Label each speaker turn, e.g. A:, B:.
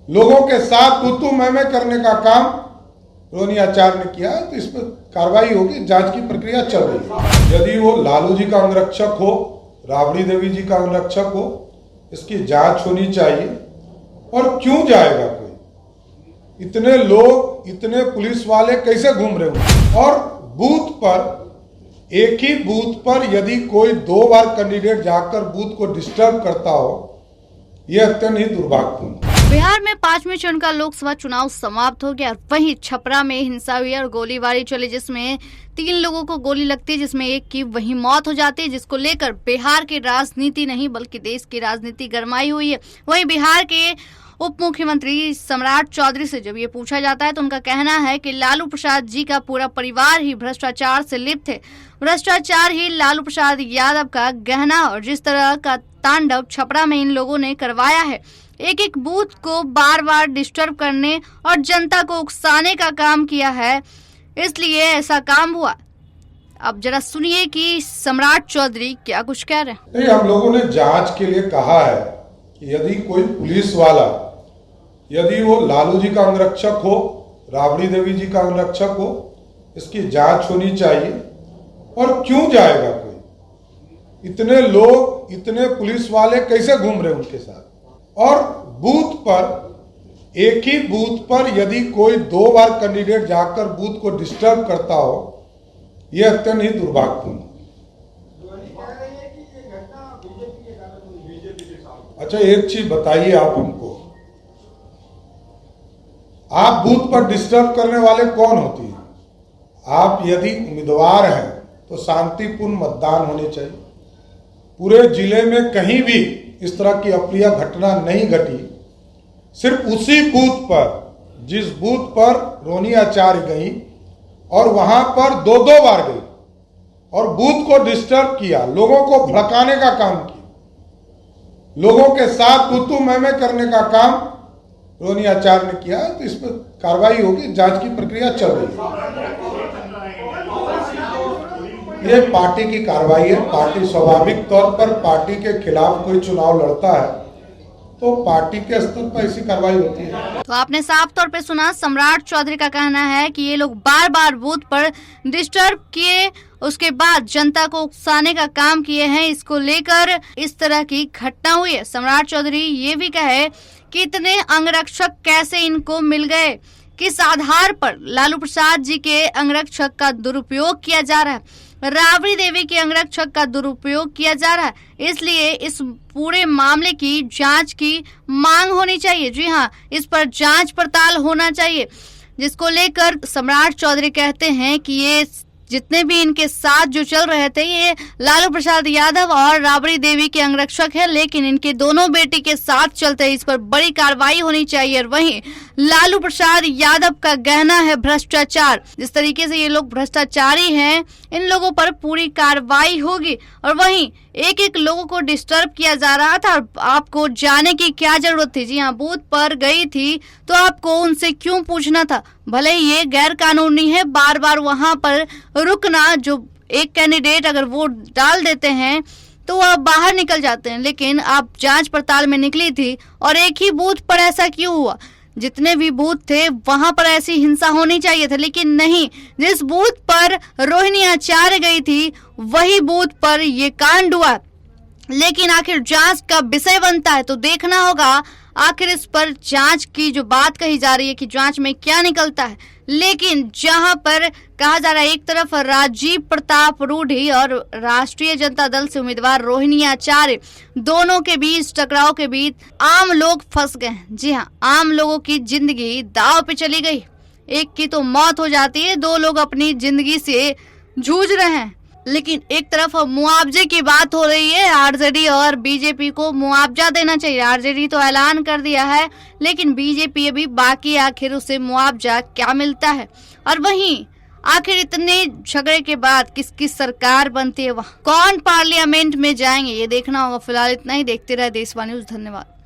A: लोगों के साथ तू मैं करने का काम रोहिणी आचार्य ने किया, तो इस पर कार्रवाई होगी। जांच की प्रक्रिया चल रही है। यदि वो लालू जी का अंगरक्षक हो, राबड़ी देवी जी का अंगरक्षक हो, इसकी जांच होनी चाहिए। और क्यों जाएगा कोई? इतने लोग, इतने पुलिस वाले कैसे घूम रहे हो? और बूथ पर, एक ही बूथ पर यदि कोई 2 बार कैंडिडेट जाकर बूथ को डिस्टर्ब करता हो, यह अत्यंत ही दुर्भाग्यपूर्ण है।
B: बिहार में 5वें चरण का लोकसभा चुनाव समाप्त हो गया। वहीं छपरा में हिंसा हुई और गोलीबारी चली, जिसमें 3 लोगों को गोली लगती है, जिसमें एक की वहीं मौत हो जाती है, जिसको लेकर बिहार की राजनीति नहीं बल्कि देश की राजनीति गरमाई हुई है। वहीं बिहार के उप मुख्यमंत्री सम्राट चौधरी से जब ये पूछा जाता है तो उनका कहना है कि लालू प्रसाद जी का पूरा परिवार ही भ्रष्टाचार से लिप्त है। भ्रष्टाचार ही लालू प्रसाद यादव का गहना, और जिस तरह का तांडव छपरा में इन लोगों ने करवाया है, एक एक बूथ को बार बार डिस्टर्ब करने और जनता को उकसाने का काम किया है, इसलिए ऐसा काम हुआ। अब जरा सुनिए कि सम्राट चौधरी क्या कुछ कह रहे हैं।
A: नहीं, हम लोगों ने जांच के लिए कहा है कि यदि कोई पुलिस वाला, यदि वो लालू जी का अंगरक्षक हो, राबड़ी देवी जी का अंगरक्षक हो, इसकी जांच होनी चाहिए। और क्यों जाएगा कोई? इतने लोग, इतने पुलिस वाले कैसे घूम रहे उनके साथ? और बूथ पर, एक ही बूथ पर यदि कोई 2 बार कैंडिडेट जाकर बूथ को डिस्टर्ब करता हो, यह अत्यंत ही दुर्भाग्यपूर्ण है। अच्छा, एक चीज बताइए आप हमको, आप बूथ पर डिस्टर्ब करने वाले कौन होती है? आप यदि उम्मीदवार हैं तो शांतिपूर्ण मतदान होने चाहिए। पूरे जिले में कहीं भी इस तरह की अप्रिय घटना नहीं घटी। सिर्फ उसी बूथ पर, जिस बूथ पर रोहिणी आचार्य गई और वहां पर 2-2 बार गई और बूथ को डिस्टर्ब किया, लोगों को भड़काने का काम किया, लोगों के साथ तू मैं करने का काम रोहिणी आचार्य ने किया, तो इस पर कार्रवाई होगी। जांच की प्रक्रिया चल रही है। ये पार्टी की कार्रवाई है। पार्टी स्वाभाविक तौर पर पार्टी के खिलाफ कोई चुनाव लड़ता है तो पार्टी के स्तर पर ऐसी कार्रवाई होती है।
B: तो आपने साफ तौर पे सुना, सम्राट चौधरी का कहना है कि ये लोग बार बार बूथ पर डिस्टर्ब किए, उसके बाद जनता को उकसाने का काम किए हैं, इसको लेकर इस तरह की घटना हुई है। सम्राट चौधरी ये भी कहे कि इतने अंगरक्षक कैसे इनको मिल गए, किस आधार पर लालू प्रसाद जी के अंगरक्षक का दुरुपयोग किया जा रहा है, राबड़ी देवी के अंगरक्षक का दुरुपयोग किया जा रहा है। इसलिए इस पूरे मामले की जांच की मांग होनी चाहिए। जी हाँ, इस पर जांच पड़ताल होना चाहिए, जिसको लेकर सम्राट चौधरी कहते हैं कि ये जितने भी इनके साथ जो चल रहे थे, ये लालू प्रसाद यादव और राबड़ी देवी के अंगरक्षक है, लेकिन इनके दोनों बेटी के साथ चलते हैं। इस पर बड़ी कार्रवाई होनी चाहिए। और वहीं लालू प्रसाद यादव का कहना है भ्रष्टाचार। जिस तरीके से ये लोग भ्रष्टाचारी हैं, इन लोगों पर पूरी कार्रवाई होगी। और वहीं एक एक लोगों को डिस्टर्ब किया जा रहा था, और आपको जाने की क्या जरूरत थी? जी हाँ, बूथ पर गई थी तो आपको उनसे क्यों पूछना था? भले ये गैर कानूनी है बार बार वहां पर रुकना। जो एक कैंडिडेट अगर वोट डाल देते हैं तो वह बाहर निकल जाते हैं, लेकिन आप जांच पड़ताल में निकली थी और एक ही बूथ पर ऐसा क्यों हुआ? जितने भी बूथ थे वहां पर ऐसी हिंसा होनी चाहिए था, लेकिन नहीं। जिस बूथ पर रोहिणी आचार्य गई थी वही बूथ पर ये कांड हुआ। लेकिन आखिर जांच का विषय बनता है तो देखना होगा आखिर इस पर जांच की जो बात कही जा रही है कि जांच में क्या निकलता है। लेकिन जहां पर कहा जा रहा है, एक तरफ राजीव प्रताप रूढ़ी और राष्ट्रीय जनता दल से उम्मीदवार रोहिणी आचार्य, दोनों के बीच टकराव के बीच आम लोग फंस गए। जी हाँ, आम लोगों की जिंदगी दांव पे चली गई। एक की तो मौत हो जाती है, 2 लोग अपनी जिंदगी से जूझ रहे हैं। लेकिन एक तरफ मुआवजे की बात हो रही है, आरजेडी और बीजेपी को मुआवजा देना चाहिए। आरजेडी तो ऐलान कर दिया है, लेकिन बीजेपी अभी बाकी, आखिर उसे मुआवजा क्या मिलता है? और वहीं आखिर इतने झगड़े के बाद किसकी सरकार बनती है, वहाँ कौन पार्लियामेंट में जाएंगे, ये देखना होगा। फिलहाल इतना ही। देखते रहे देशवाणी न्यूज़। धन्यवाद।